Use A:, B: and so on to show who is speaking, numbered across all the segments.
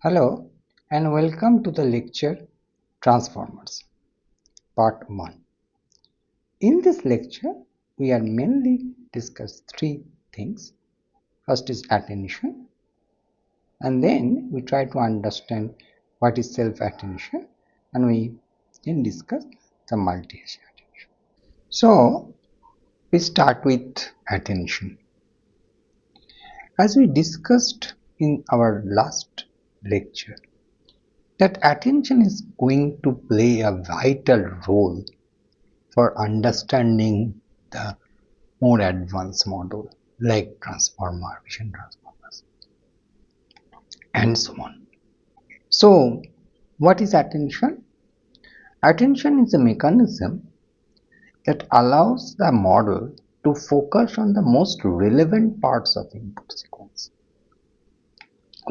A: Hello and welcome to the lecture Transformers Part 1. In this lecture, we are mainly discuss three things. First is attention, and then we try to understand what is self-attention, and we then discuss the multi-agent attention. So, we start with attention. As we discussed in our last lecture, that attention is going to play a vital role for understanding the more advanced model like transformer, vision transformers, and so on. So, what is attention? Attention is a mechanism that allows the model to focus on the most relevant parts of input sequence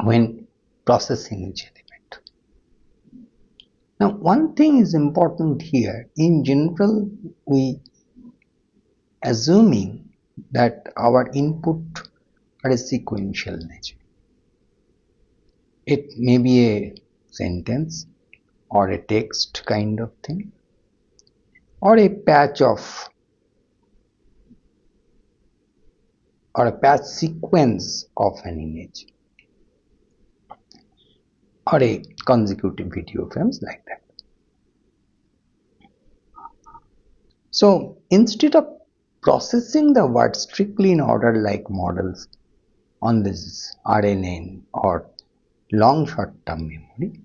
A: when processing each element. Now, one thing is important here. In general, we assuming that our input are a sequential nature. It may be a sentence or a text kind of thing, or a patch sequence of an image, or a consecutive video frames like that. So instead of processing the word strictly in order like models on this RNN or long short-term memory,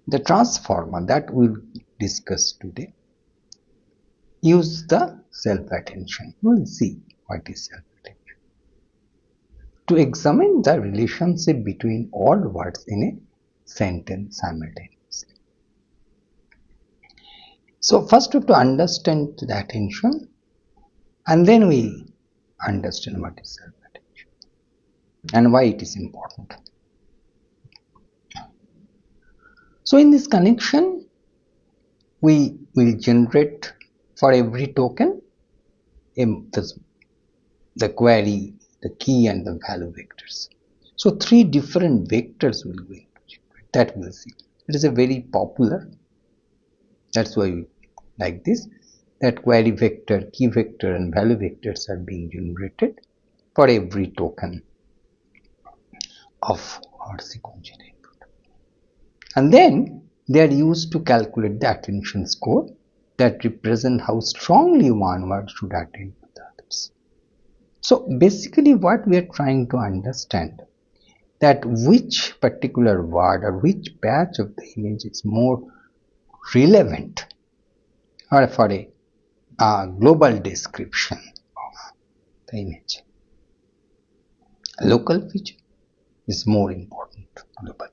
A: the transformer that we'll discuss today use the self-attention. We'll see what is self-attention to examine the relationship between all words in a sentence simultaneously. So first we have to understand the attention, and then we understand what is self-attention and why it is important. So in this connection, we will generate for every token the query, the key, and the value vectors. So three different vectors will be generated. That we'll see. It is a very popular. That's why we like this. That query vector, key vector, and value vectors are being generated for every token of our sequential input. And then they are used to calculate the attention score that represent how strongly one word should attend to the others. So basically what we are trying to understand that which particular word or which patch of the image is more relevant or for a global description of the image. A local feature is more important globally.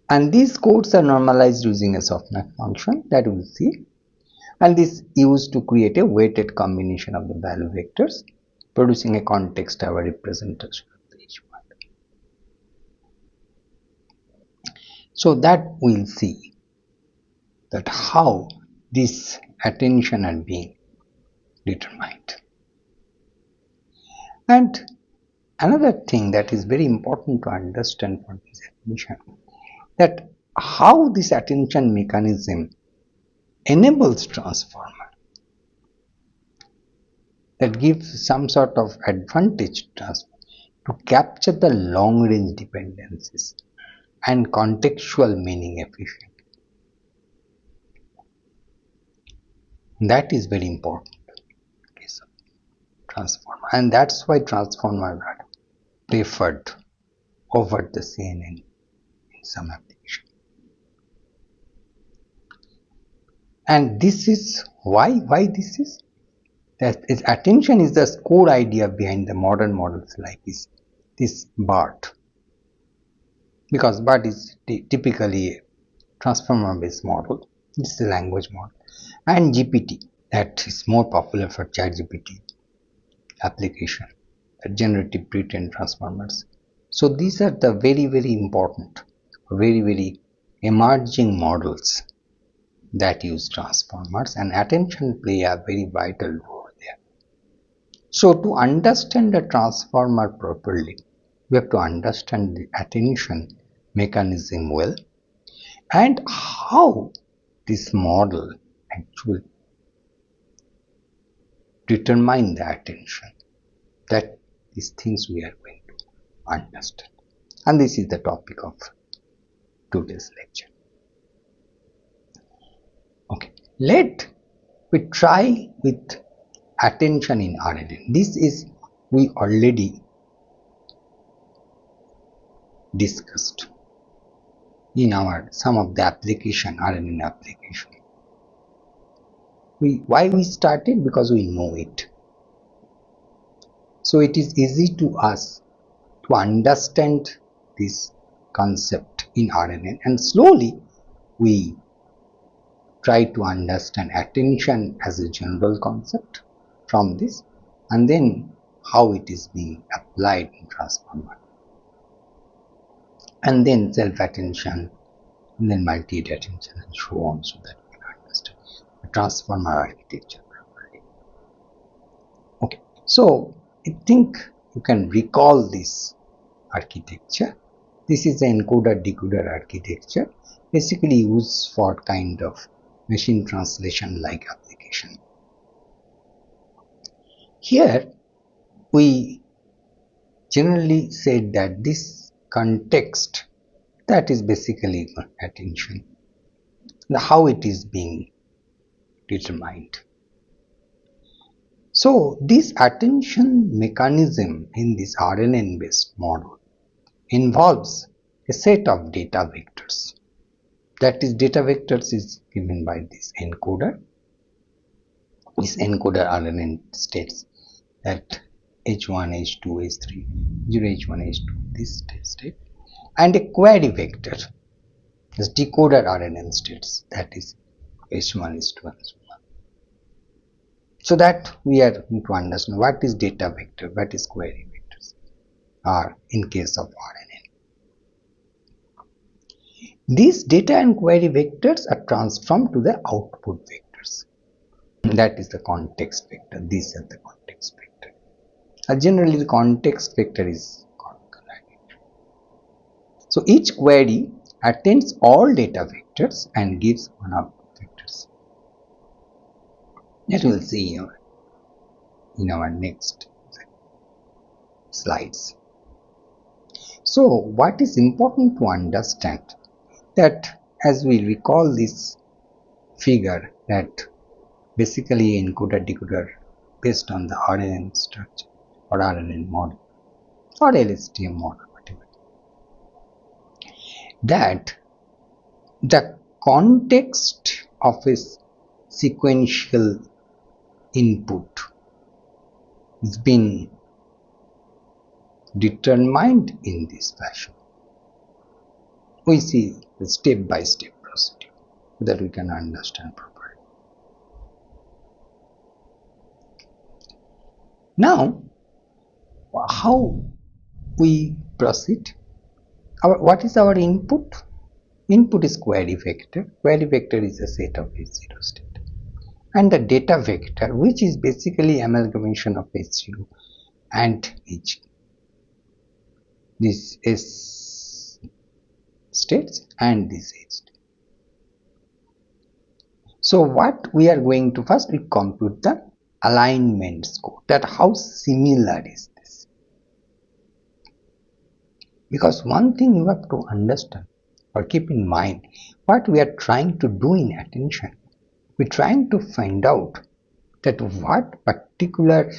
A: And these codes are normalized using a softmax function that we will see, and this used to create a weighted combination of the value vectors, producing a context-aware representation of each word. So that we will see that how this attention are being determined. And another thing that is very important to understand for this attention, that how this attention mechanism enables transformer that gives some sort of advantage to capture the long range dependencies and contextual meaning efficiently. That is very important in the case of transformer, and that's why transformers are preferred over the CNN in some application. And this is why this is that is attention is the core idea behind the modern models like this BART, because BART is typically a transformer based model. This is a language model, and GPT that is more popular for ChatGPT application, generative pre-trained transformers. So these are the very important, very emerging models that use transformers, and attention play a very vital role there. So to understand the transformer properly, we have to understand the attention mechanism well and how this model actually determine the attention. That these things we are going to understand. And this is the topic of today's lecture. Okay, let we try with attention in RNN. This is we already discussed in our some of the application, RNN application. Why we started? Because we know it. So it is easy to us to understand this concept in RNN, and slowly we try to understand attention as a general concept from this, and then how it is being applied in transformer, and then self-attention, and then multi-age attention, and so on, so that we can understand the transformer architecture properly. Okay, so I think you can recall this architecture. This is the encoder-decoder architecture, basically used for kind of machine translation like application. Here we generally said that this context, that is basically attention, how it is being determined. So this attention mechanism in this RNN based model involves a set of data vectors. That is, data vectors is given by this encoder. This encoder RNN states that H1, H2, H3, 0, H1, H2, this state, and a query vector. This decoder RNN states that is H1, H2, and so on. So that we are going to understand what is data vector, what is query vectors are in case of RNN. These data and query vectors are transformed to the output vectors. That is the context vector. These are the context vector. Generally, the context vector is called. So each query attends all data vectors and gives one output vectors. That we will see in our next slides. So what is important to understand, that as we recall this figure, that basically encoder decoder based on the RNN structure or RNN model or LSTM model, whatever, that the context of a sequential input has been determined in this fashion. We see the step-by-step procedure so that we can understand properly. Now, how we proceed? What is our input? Input is query vector. Query vector is a set of H0 state. And the data vector, which is basically amalgamation of H0 and H. This S states and this H. So what we are going to first, we compute the alignment score, that how similar is this. Because one thing you have to understand or keep in mind, what we are trying to do in attention, we are trying to find out that what particular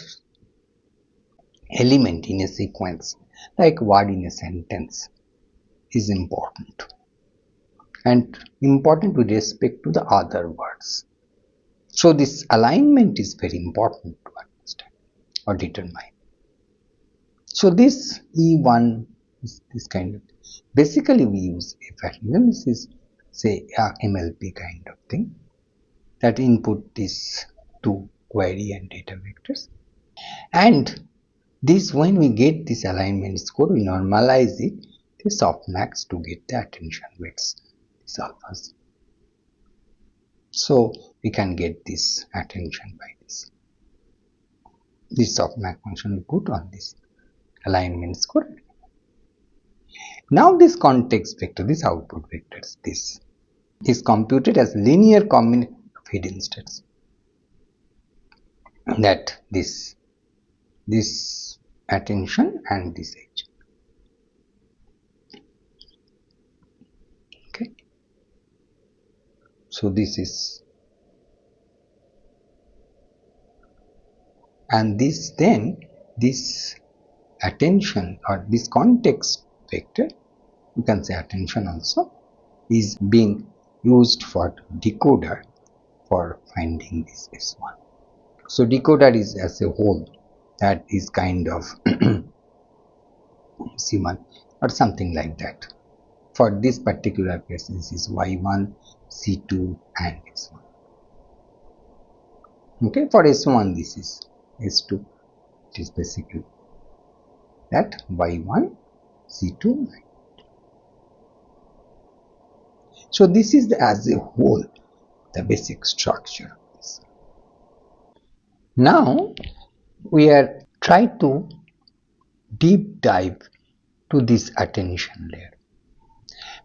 A: element in a sequence, like word in a sentence, is important, and important with respect to the other words. So this alignment is very important to understand or determine. So this E1 is this kind of, basically we use a pattern. This is say a MLP kind of thing, that input is to query and data vectors, and this, when we get this alignment score, we normalize it to softmax to get the attention weights, these alphas. So we can get this attention by this. This softmax function we put on this alignment score. Now this context vector, this output vectors, this is computed as linear combination of hidden states. That this attention and this edge. Okay. So this is, and this then this attention or this context vector, you can say attention also, is being used for decoder for finding this S1. So decoder is as a whole, that is kind of C1 or something like that. For this particular case, this is Y1, C2 and S1. Okay, for S1 this is S2, it is basically that Y1, C2. So this is as a whole the basic structure of this. Now we are trying to deep dive to this attention layer.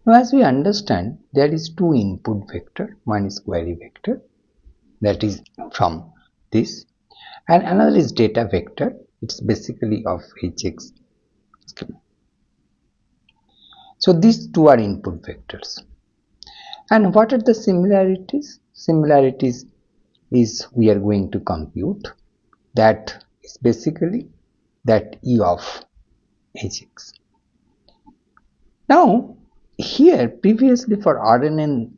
A: Now as we understand, there is two input vector, one is query vector, that is from this, and another is data vector, it's basically of hx. So these two are input vectors. And what are the similarities? Similarities is we are going to compute, that is basically that E of hx. Now here previously for RNN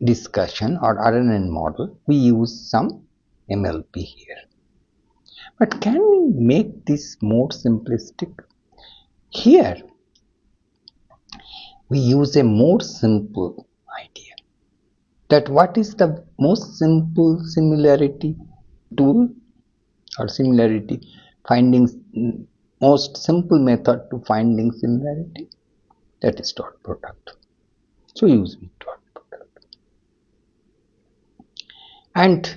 A: discussion or RNN model, we use some MLP here. But can we make this more simplistic? Here we use a more simple idea, that what is the most simple similarity tool or similarity finding, most simple method to finding similarity, that is dot product. So use dot product. And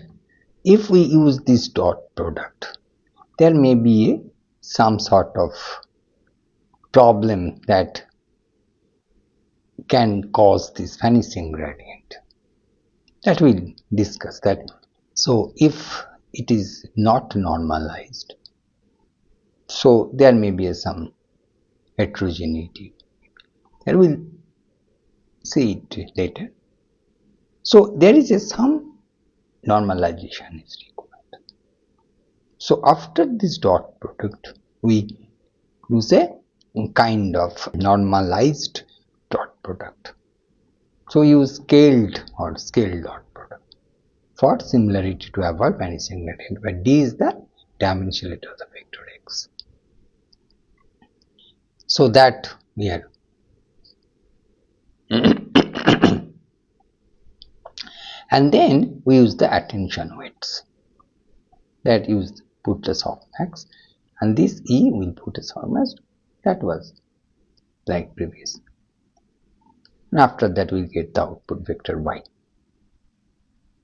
A: if we use this dot product, there may be some sort of problem that can cause this vanishing gradient, that we'll discuss that. So if it is not normalized, so there may be some heterogeneity, and we'll see it later. So there is some normalization is required. So after this dot product, we use a kind of normalized dot product. So use scaled or scaled dot product for similarity to avoid vanishing gradient, where D is the dimensionality of the vector x. So that we are and then we use the attention weights, that use put the softmax, and this E will put a softmax. That was like previous. And after that we'll get the output vector Y.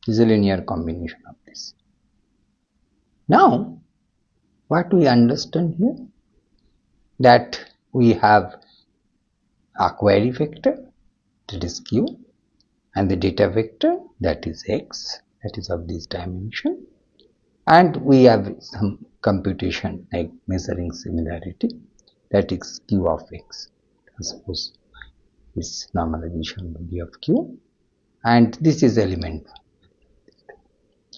A: This is a linear combination of this. Now what we understand here, that we have a query vector, that is Q, and the data vector, that is X, that is of this dimension, and we have some computation like measuring similarity, that is Q of X. Suppose this normalization will be of Q, and this is element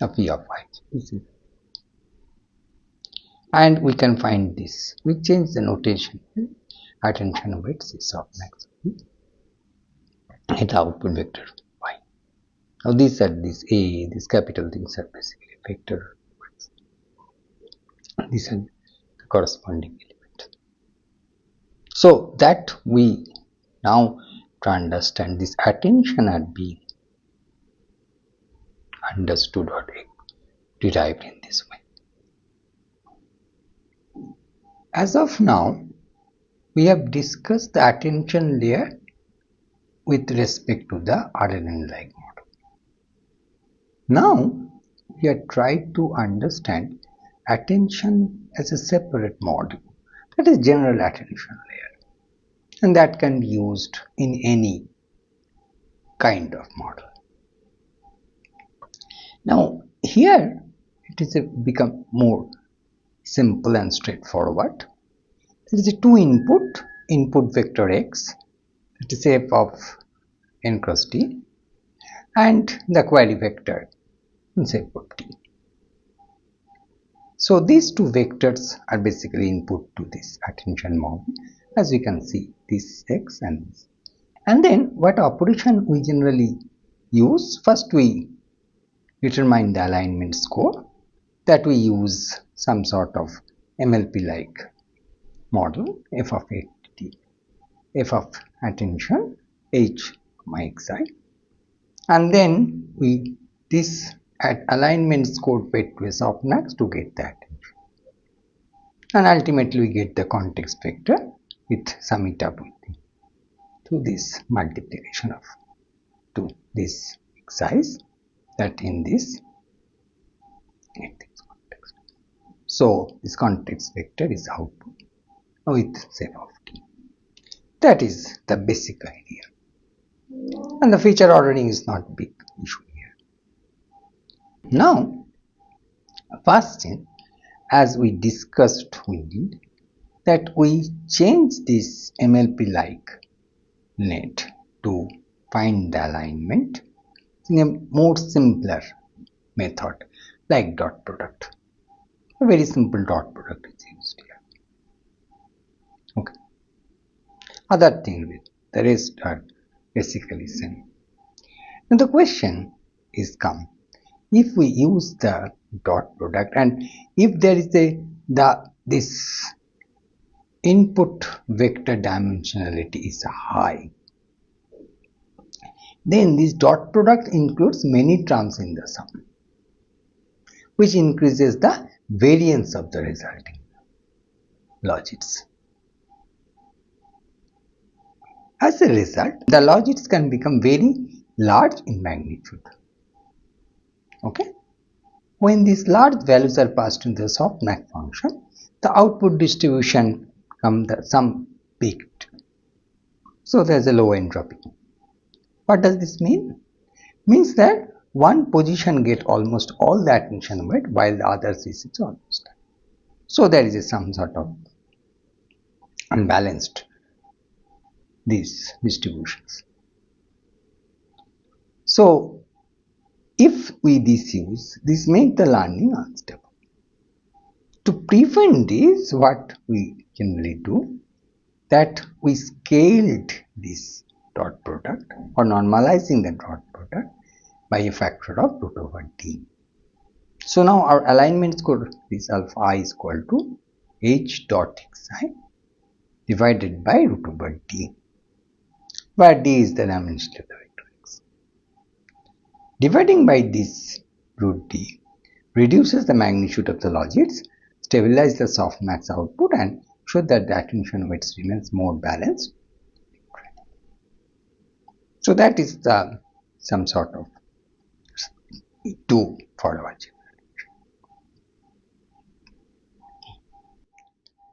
A: of E of Y. This is, and we can find this. We change the notation. Attention weights is softmax. It output vector Y. Now these are these A, these capital things are basically vector. These are the corresponding element. So that we now to understand this attention are being understood or derived in this way. As of now, we have discussed the attention layer with respect to the RNN-like model. Now we are trying to understand attention as a separate model. That is general attention layer, and that can be used in any kind of model. Now here it is become more simple and straightforward. There is a two input vector x, that is f of n cross t, and the query vector is f of t. So these two vectors are basically input to this attention model, as we can see, this x and this. And then what operation we generally use? First we determine the alignment score, that we use some sort of MLP like model, f of t, f of attention, h, xi, and then we this at alignment score fed to a softmax to get the attention, and ultimately we get the context vector with sum it up with to this multiplication of to this size, that in this context. So this context vector is output with f of t. That is the basic idea, and the feature ordering is not big issue here. Now first thing, as we discussed, we did that we change this MLP like net to find the alignment in a more simpler method like dot product. A very simple dot product is used here. Okay. Other thing with the rest are basically same. Now the question is come, if we use the dot product and if there is this input vector dimensionality is high, then this dot product includes many terms in the sum, which increases the variance of the resulting logits. As a result, the logits can become very large in magnitude. Okay. When these large values are passed into the softmax function, the output distribution becomes the sum peaked. So there is a low entropy. What does this mean? Means that one position gets almost all the attention weight while the others is almost. So there is some sort of unbalanced these distributions. So if we disuse, this makes the learning unstable. To prevent this, what we generally do, that we scaled this dot product or normalizing the dot product by a factor of root over d. So now our alignment score is alpha I is equal to h dot xi divided by root over d, where d is the dimension of the vector x. Dividing by this root d reduces the magnitude of the logits, stabilize the softmax output, and show that the attention weights remains more balanced. So that is the some sort of do for our generalization.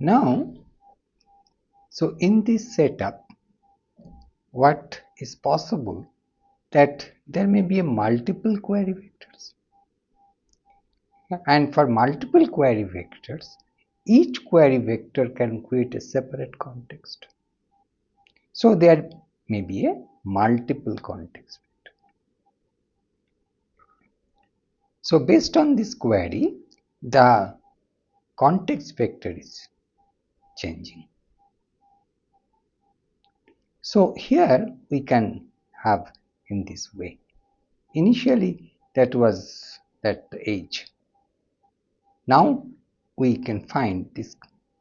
A: Now, so in this setup, what is possible that there may be a multiple query vectors, and for multiple query vectors, each query vector can create a separate context. So there may be a multiple context vector. So based on this query, the context vector is changing. So here we can have in this way. Initially that was that age. Now we can find this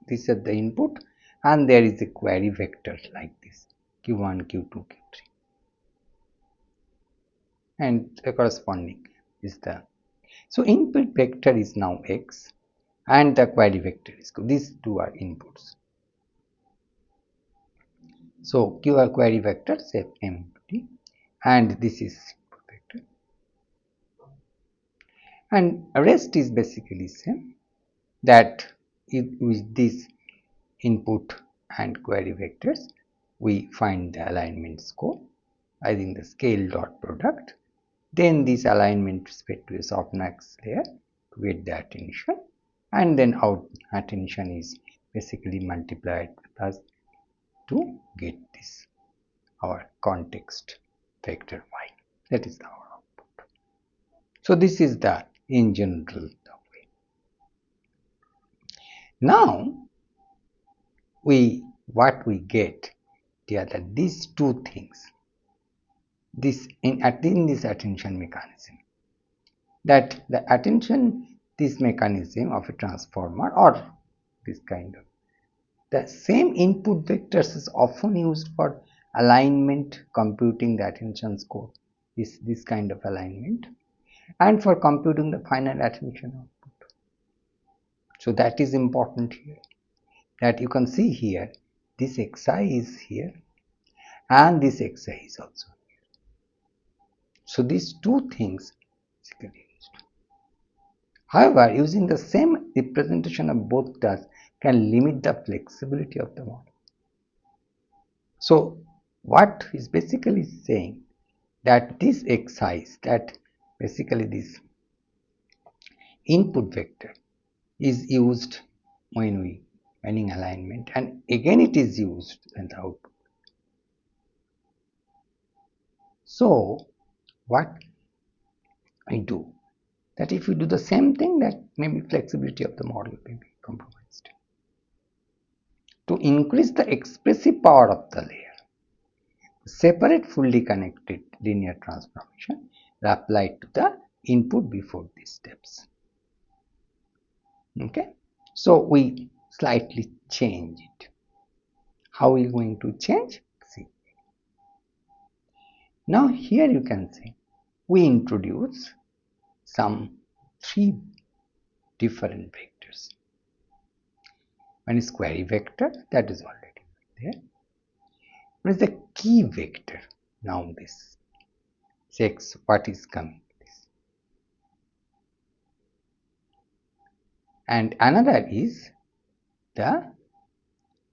A: is the input, and there is a query vector like this q1, q2, q3, and the corresponding is the, so input vector is now x and the query vector is q. These two are inputs. So q are query vector say m_t, and this is input vector, and rest is basically same, that with this input and query vectors, we find the alignment score using the scale dot product. Then this alignment is fed to the softmax layer to get the attention, and then out attention is basically multiplied plus to get this our context vector y. That is our output. So this is the in general the way. Now what we get the other these two things, this in this attention mechanism, that the attention this mechanism of a transformer or this kind of the same input vectors is often used for alignment, computing the attention score, this kind of alignment, and for computing the final attention output. So that is important here, that you can see here this xi is here and this xi is also here. So these two things basically used. However, using the same representation of both tasks can limit the flexibility of the model. So what is basically saying that this xi, that basically this input vector is used when alignment, and again it is used in the output. So what I do, that if you do the same thing, that maybe flexibility of the model may be compromised. To increase the expressive power of the layer, separate fully connected linear transformation are applied to the input before these steps. Okay, so we slightly change it. How are we going to change? See, now here you can see we introduce some three different vectors. One is query vector, that is already there. One is the key vector. Now this checks what is coming. And another is the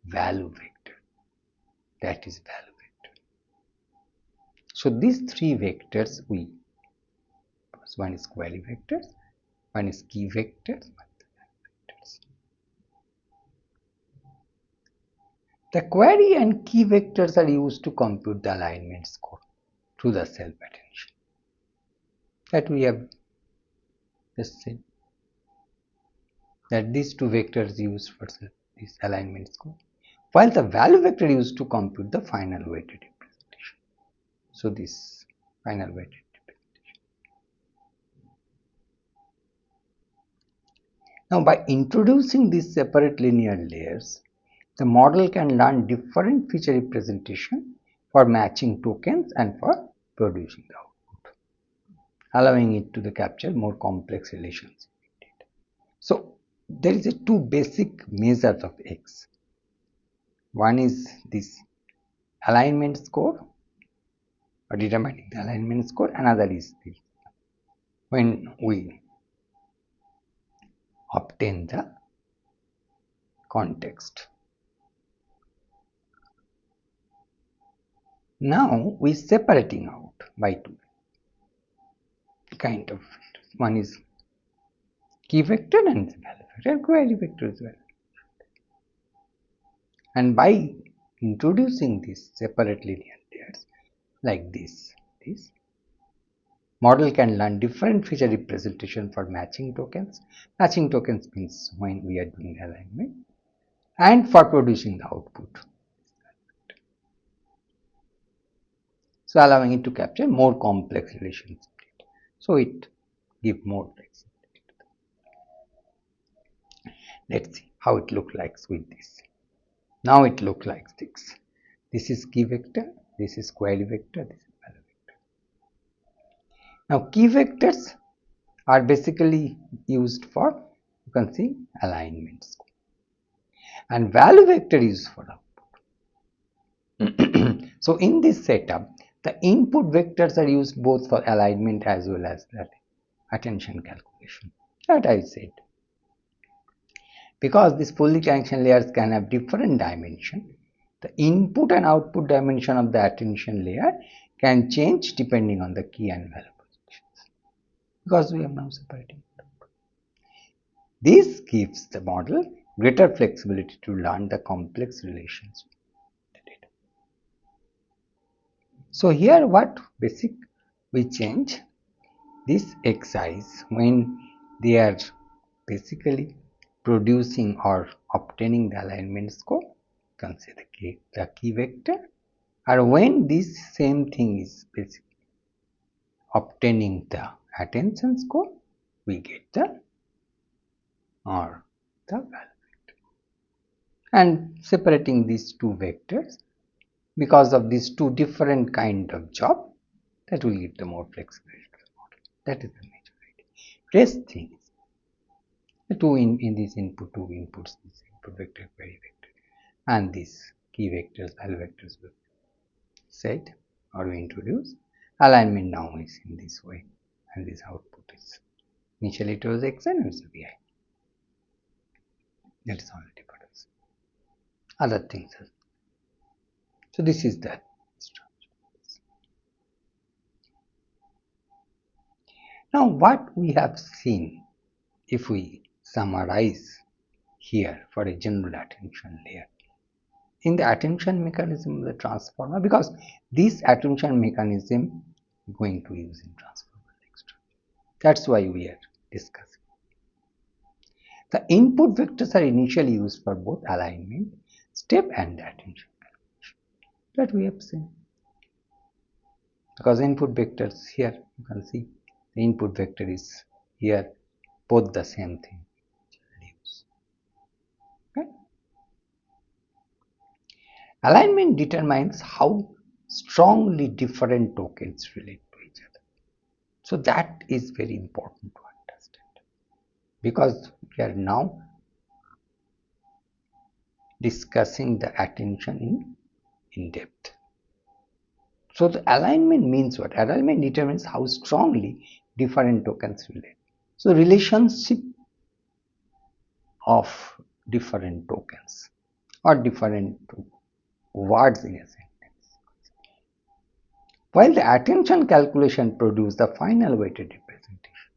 A: value vector, that is value vector. So these three vectors one is query vectors, one is key vectors, one is value vectors. The query and key vectors are used to compute the alignment score through the self attention that we have just said, that these two vectors used for this alignment score, while the value vector used to compute the final weighted representation. So this final weighted representation. Now by introducing these separate linear layers, the model can learn different feature representation for matching tokens and for producing the output, allowing it to capture more complex relations. So there is two basic measures of X. One is this alignment score, or determining the alignment score. Another is this when we obtain the context. Now we separating out by two kind of vectors. One is key vector and value vector, query vector as well. And by introducing these separate linear layers like this model can learn different feature representation for matching tokens. Matching tokens means when we are doing alignment, and for producing the output. So allowing it to capture more complex relations. So it gives more flexibility. Let's see how it looks like with this. Now it looks like this. This is key vector, this is query vector, this is value vector. Now key vectors are basically used for, you can see, alignments, and value vector is for output. So in this setup, the input vectors are used both for alignment as well as that attention calculation that I said. because these fully connected layers can have different dimension, the input and output dimension of the attention layer can change depending on the key and value positions, because we are now separating. This gives the model greater flexibility to learn the complex relations with the data. So here what basic we change this exercise when they are basically producing or obtaining the alignment score, you can say the key vector, or when this same thing is basically obtaining the attention score, we get the value vector. And separating these two vectors because of these two different kind of job, that will give the more flexibility to the model. That is the major idea. Rest things, the two in this input, two inputs, this input vector, query vector, and these key vectors, value vectors will set or we introduce. Alignment now is in this way, and this output is initially it was x and it's vi. That is only difference. Other things. So this is the structure. Now what we have seen, if we summarize here for a general attention layer, in the attention mechanism of the transformer, because this attention mechanism going to use in transformer structure. That's why we are discussing. The input vectors are initially used for both alignment step and attention calculation. That we have seen. Because input vectors here, you can see the input vector is here, both the same thing. Okay? Alignment determines how strongly different tokens relate to each other. So that is very important to understand, because we are now discussing the attention in depth. So the alignment means what? Alignment determines how strongly different tokens relate. So relationship of different tokens or different words in a sentence. While the attention calculation produces the final weighted representation.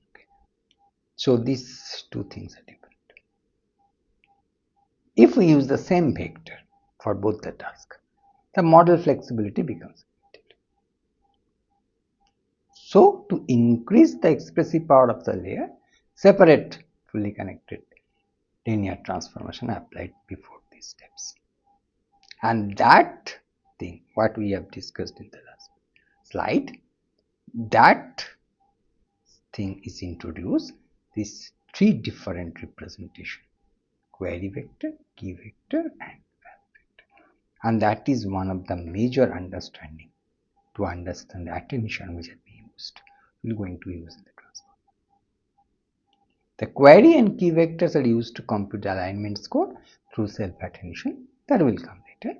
A: Okay. So these two things are different. If we use the same vector for both the tasks, the model flexibility becomes limited. So to increase the expressive power of the layer, separate fully connected linear transformation applied before these steps. And that thing, what we have discussed in the last slide, that thing is introduced, these three different representation: query vector, key vector, and value vector. And that is one of the major understanding to understand the attention which has been used. We are going to use in the transformer. The query and key vectors are used to compute the alignment score through self-attention. That will come later.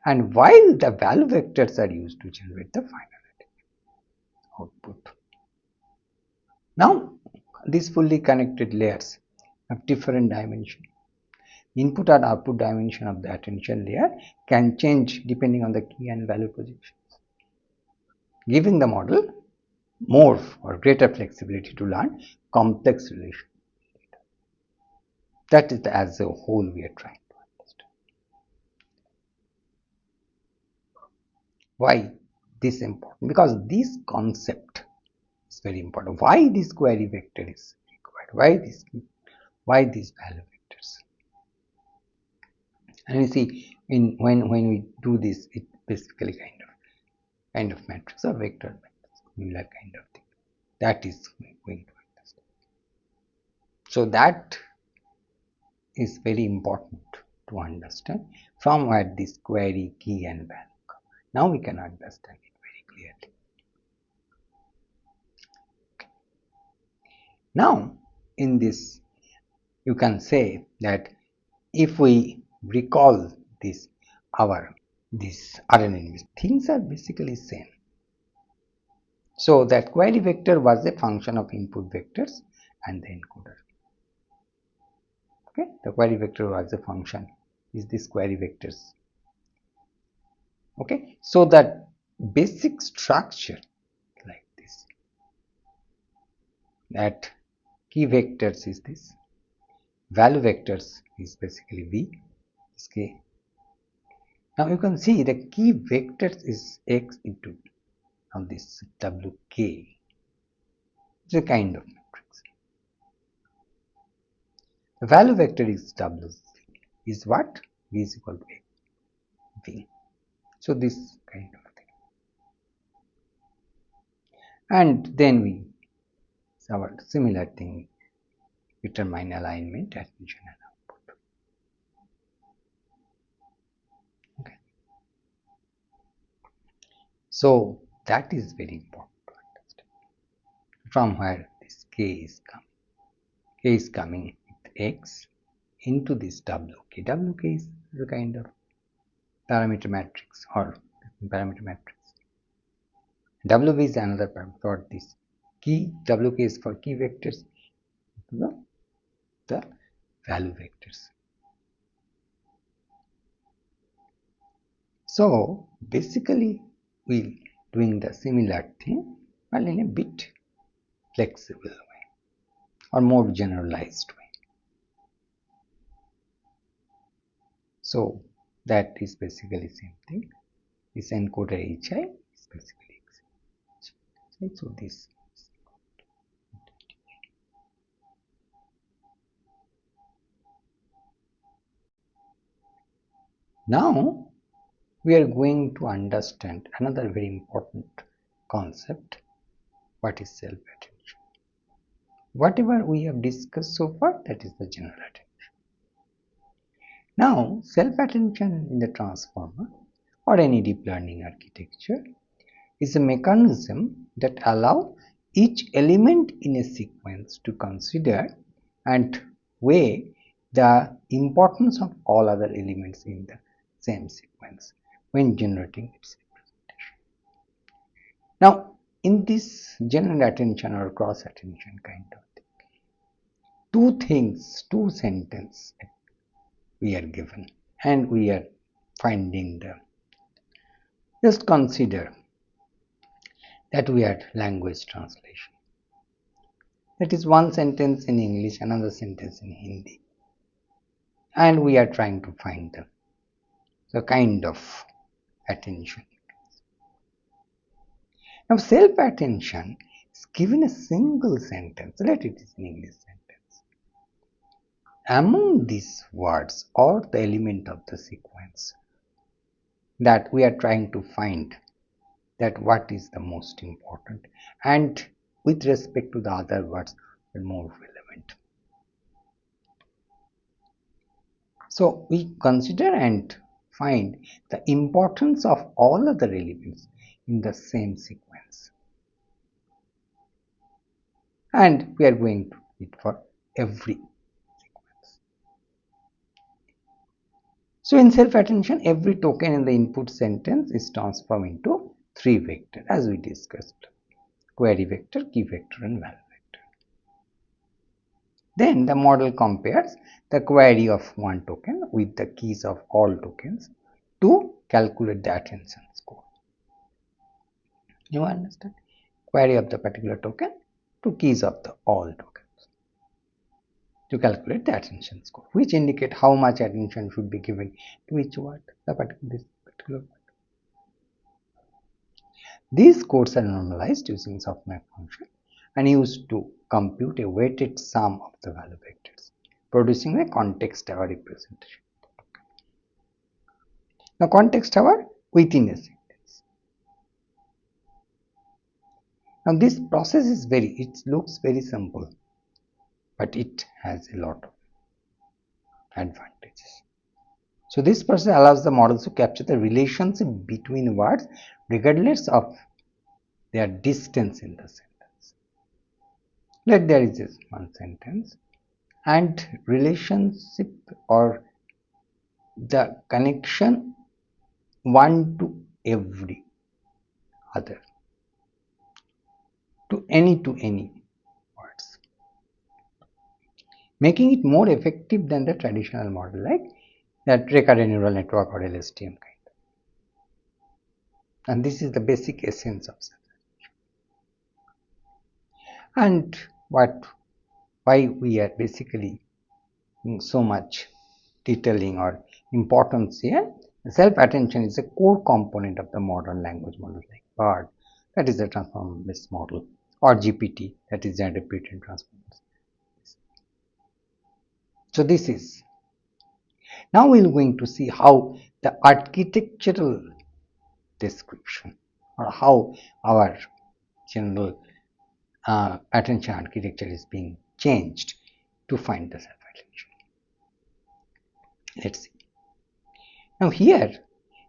A: And while the value vectors are used to generate the final output. Now, these fully connected layers have different dimensions. Input and output dimension of the attention layer can change depending on the key and value positions, giving the model more or greater flexibility to learn complex relations. That is as a whole we are trying to understand. Why this is important? Because this concept is very important. Why this query vector is required? Why these value vectors? And you see, when we do this, it basically kind of matrix or vector matrix, similar kind of thing. That is going to understand. So that is very important to understand from where this query, key, and value come. Now we can understand it very clearly. Okay. Now in this, you can say that if we recall this RNN, things are basically same. So that query vector was a function of input vectors and the encoder. Okay, the query vector was a function is this query vectors. Okay, so that basic structure like this, that key vectors is this, value vectors is basically v is k. Now you can see the key vectors is x into now this wk. It's a kind of matrix. The value vector is w is what? V is equal to v. So this kind of thing. And then we our similar thing, determine alignment, attention and output. Okay. So that is very important to understand. From where this k is coming. K is coming with x into this wk. Wk is the kind of parameter matrix or parameter matrix. W is another parameter for this key. Wk is for key vectors, the value vectors. So basically we doing the similar thing but in a bit flexible way or more generalized way. So that is basically same thing. This encoder hi is basically x. So this. Now we are going to understand another very important concept. What is self-attention? Whatever we have discussed so far, that is the general attention. Now, self-attention in the transformer or any deep learning architecture is a mechanism that allows each element in a sequence to consider and weigh the importance of all other elements in the same sequence when generating its representation. Now, in this general attention or cross attention kind of thing, two sentences we are given and we are finding the, just consider that we had language translation. That is one sentence in English, another sentence in Hindi. And we are trying to find the kind of attention. Now, self-attention is given a single sentence. Let it is an English sentence. Among these words or the element of the sequence that we are trying to find that what is the most important and with respect to the other words are more relevant. So we consider and find the importance of all other elements in the same sequence. And we are going to do it for every sequence. So in self-attention, every token in the input sentence is transformed into three vectors as we discussed. Query vector, key vector and value vector. Then the model compares the query of one token with the keys of all tokens to calculate the attention score. You understand? Query of the particular token to keys of the all tokens to calculate the attention score, which indicate how much attention should be given to each word, this particular word. These scores are normalized using softmax function and used to compute a weighted sum of the value vectors, producing a context-aware representation. Now, context-aware within a sentence. Now, this process is it looks very simple, but it has a lot of advantages. So, this process allows the models to capture the relationship between words regardless of their distance in the sentence. Let there is just one sentence and relationship or the connection one to every other to any words. making it more effective than the traditional model like that recurrent neural network or LSTM kind. And this is the basic essence of self. And why we are basically so much detailing or importance here. Self-attention is a core component of the modern language model like BARD, that is the transformer-based model, or GPT, that is generative pre-trained transformers. So this is. Now we are going to see how the architectural description or how our general attention architecture is being changed to find the self-attention. Let's see. Now here,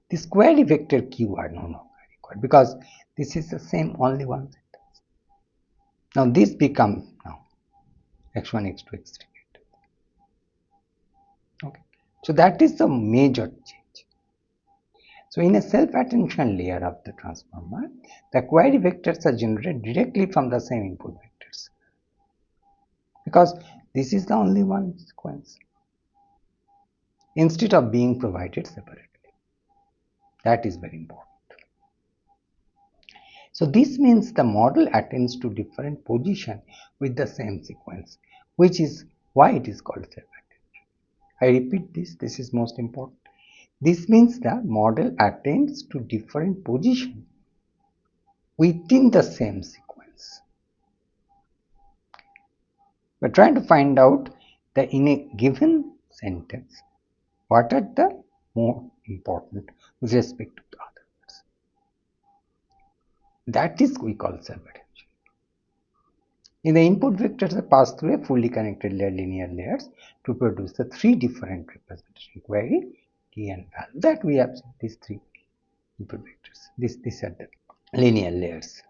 A: this query vector Q are no longer required because this is the same only one sentence. Now this becomes now x1, x2, x3. Okay, so that is the major change. So in a self-attention layer of the transformer, the query vectors are generated directly from the same input vectors because this is the only one sequence instead of being provided separately. That is very important. So this means the model attains to different position with the same sequence, which is why it is called self-attention. I repeat this is most important. This means the model attains to different position within the same sequence. We are trying to find out that in a given sentence, what are the more important with respect to the others. That is we call self-attention. In the input vectors are passed through a fully connected linear layers to produce the three different representation query, key and value. That we have these three input vectors. These are the linear layers.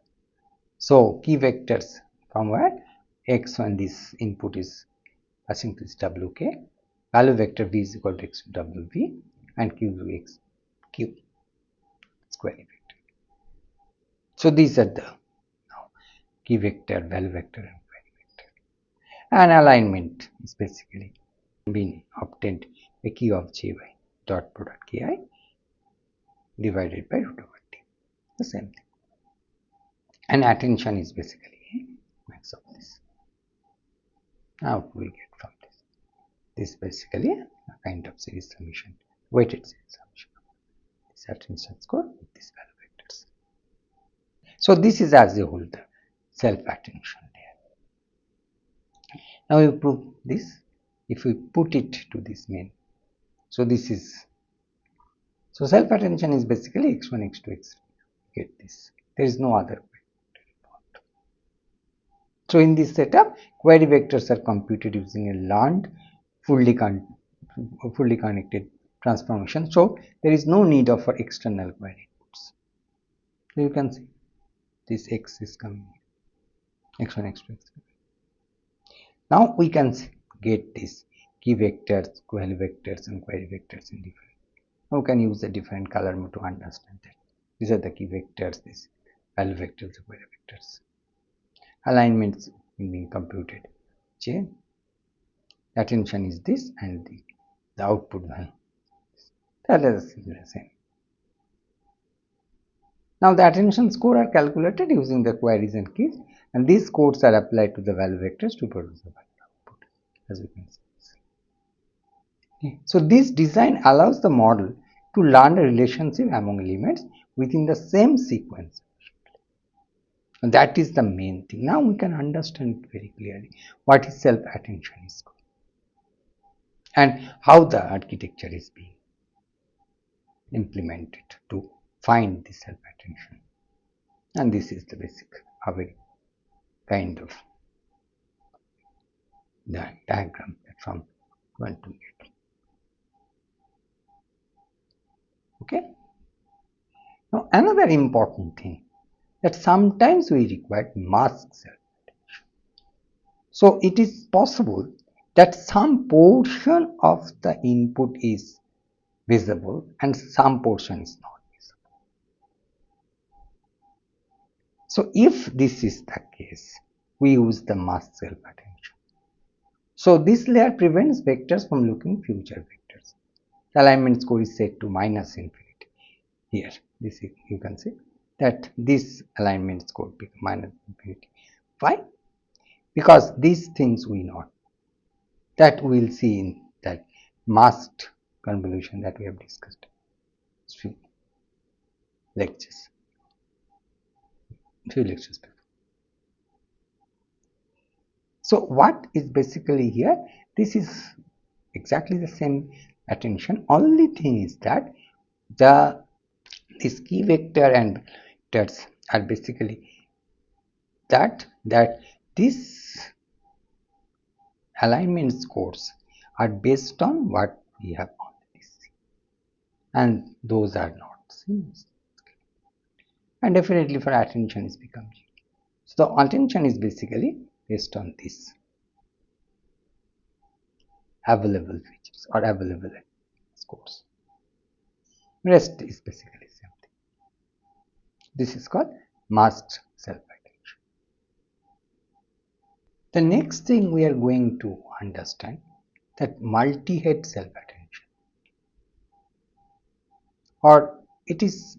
A: So key vectors from where x1 this input is passing to this wk, value vector v is equal to x to wv and q to x q query vector. So these are the key vector, value vector and query vector. And alignment is basically being obtained a key of jy dot product ki divided by root over t. The same thing. And attention is basically a max of this. Now we get from this. This is basically a kind of series summation, weighted series summation. This attention score with these value vectors. So this is as a whole the self-attention layer. Now we prove this if we put it to this main. So this is, so self-attention is basically x1, x2, x3. Get this. There is no other way to report. So in this setup, query vectors are computed using a learned, fully connected transformation. So there is no need of for external query inputs. So you can see this x is coming x1, x2, x3. Now we can get this key vectors, value vectors and query vectors in different. Now we can use the different color mode to understand that. These are the key vectors, these value vectors, the query vectors. Alignments being computed. Chain. Attention is this and the output value. That is the same. Now the attention score are calculated using the queries and keys, and these scores are applied to the value vectors to produce the value output, as we can see. Okay. So this design allows the model to learn a relationship among elements within the same sequence. And that is the main thing. Now we can understand very clearly what is self-attention is and how the architecture is being implemented to find the self-attention. And this is the basic, a very kind of the diagram that from one to get. Okay. Now another important thing that sometimes we require mask self-attention. So it is possible that some portion of the input is visible and some portion is not visible. So if this is the case, we use the mask self-attention. So this layer prevents vectors from looking future vectors. The alignment score is set to minus infinity. Here, this you can see that this alignment score becomes minus infinity. Why? Because these things we know that we will see in that masked convolution that we have discussed few lectures before. So what is basically here? This is exactly the same attention. Only thing is that this key vector and vectors are basically that this alignment scores are based on what we have already seen, and those are not seen. And definitely for attention is become zero. So the attention is basically based on this available features or available scores. Rest is basically same thing. This is called masked self-attention. The next thing we are going to understand that multi-head self-attention, or it is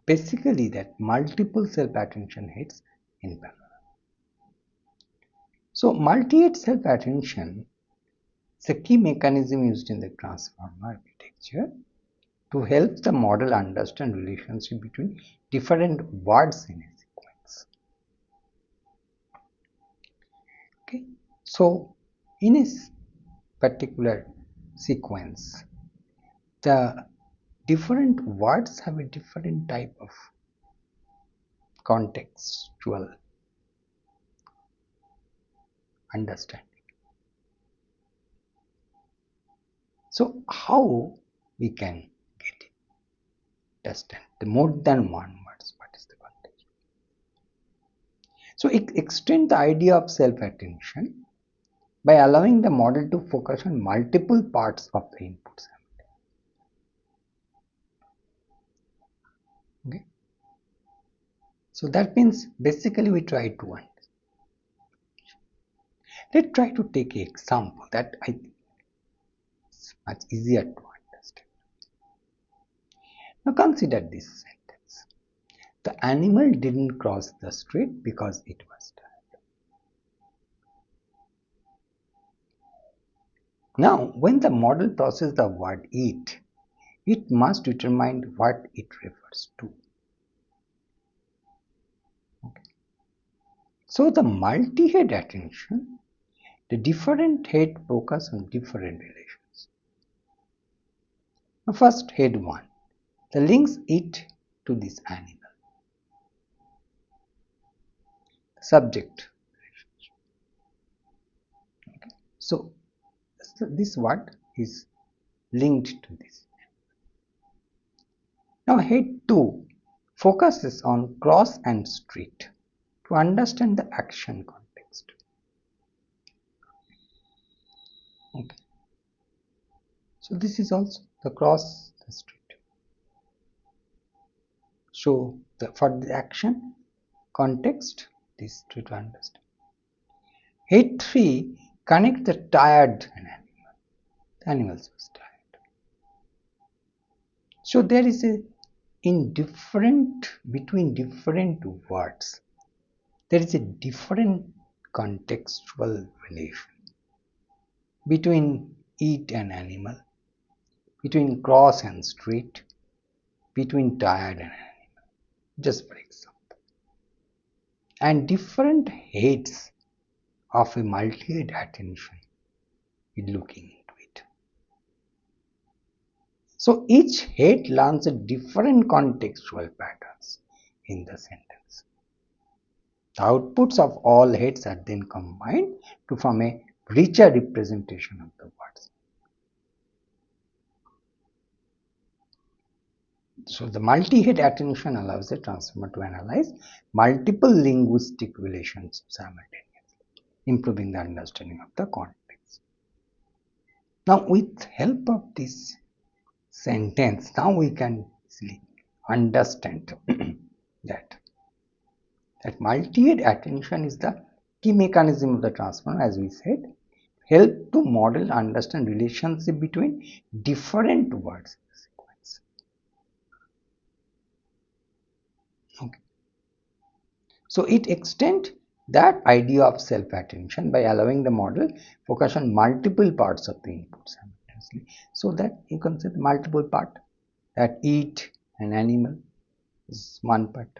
A: basically that multiple self-attention heads in parallel. So multi-head self-attention is a key mechanism used in the transformer architecture to help the model understand relationship between different words in a sequence. Okay, so in a particular sequence, the different words have a different type of contextual understanding. So how we can get it? Understand the more than one words, what is the context? So extend the idea of self-attention by allowing the model to focus on multiple parts of the inputs. Okay. So that means basically we try to understand. Let's try to take an example that I think is much easier to understand. Now consider this sentence. The animal didn't cross the street because it was tired. Now when the model processes the word eat, it must determine what it refers to. Okay. So the multi-head attention, the different head focus on different relations. Now first head 1, the links it to this animal. Subject relationship. Okay. So this word is linked to this. Now head 2 focuses on cross and street to understand the action context. Okay. So this is also the cross the street. So for the action context, this to understand. Head 3 connect the tired animal. The animal was tired. So there is a between different words, there is a different contextual relation between eat and animal, between cross and street, between tired and animal, just for example. And different heads of a multi-head attention in looking into it. So each head learns a different contextual patterns in the sentence. The outputs of all heads are then combined to form a richer representation of the words. So the multi-head attention allows the transformer to analyze multiple linguistic relations simultaneously, improving the understanding of the context. Now with help of this sentence, now we can easily understand that multi-head attention is the key mechanism of the transformer, as we said, help to model understand relationship between different words in the sequence. Okay. So it extends that idea of self-attention by allowing the model focus on multiple parts of the input simultaneously, so that you can say the multiple part, that eat an animal is one part,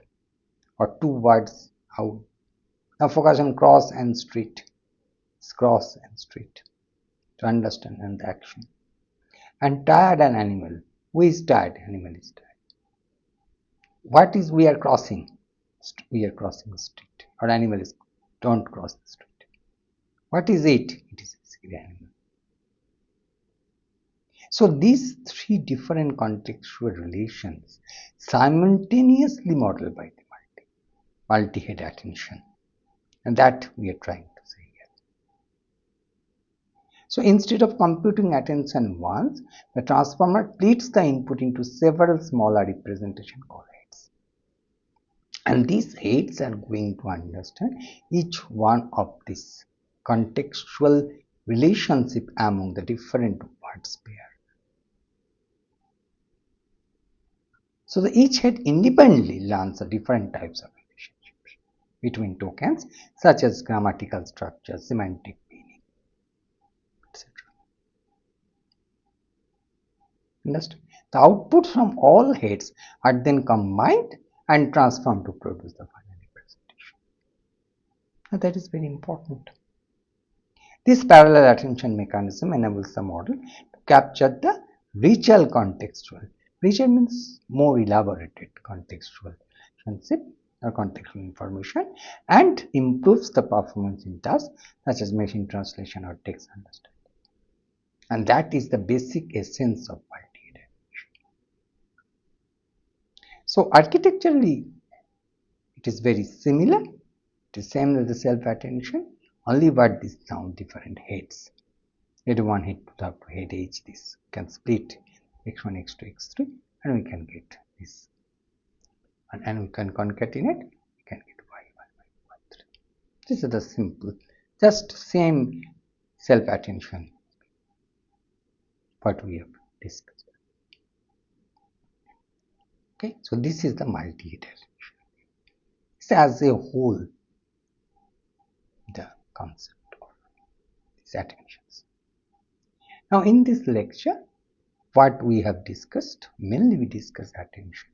A: or two words, how. Now focus on cross and street, cross and street, to understand and the action. And tired an animal, who is tired? Animal is tired. What is we are crossing? We are crossing the street, or animal is don't cross the street. What is it? It is basically animal. So these three different contextual relations simultaneously modeled by the multi-head attention, and that we are trying to say here. So instead of computing attention once, the transformer splits the input into several smaller representation called heads. And these heads are going to understand each one of these contextual relationship among the different words pair. So each head independently learns the different types of relationships between tokens, such as grammatical structure, semantic meaning, etc. Understand? The outputs from all heads are then combined and transformed to produce the final representation. And that is very important. This parallel attention mechanism enables the model to capture the richer contextual. Richer means more elaborated contextual concept or contextual information, and improves the performance in tasks such as machine translation or text understanding. And that is the basic essence of multi-head attention. So architecturally, it is very similar. It is same as the self-attention, only but these now different heads. Head 1, head 2, up to head H, this can split x1, x2, x3, and we can get this. And we can concatenate, we can get y1, y3. This is the simple, just same self-attention what we have discussed. Okay, so this is the multi-head attention. It's as a whole the concept of these attentions. Now in this lecture, what we have discussed, mainly we discussed attention.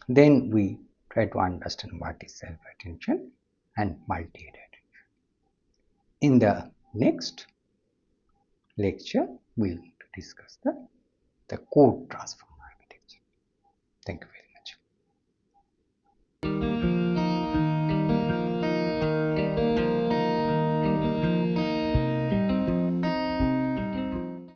A: Then we try to understand what is self-attention and multi-head attention. In the next lecture, we will discuss the code transformer architecture. Thank you very much.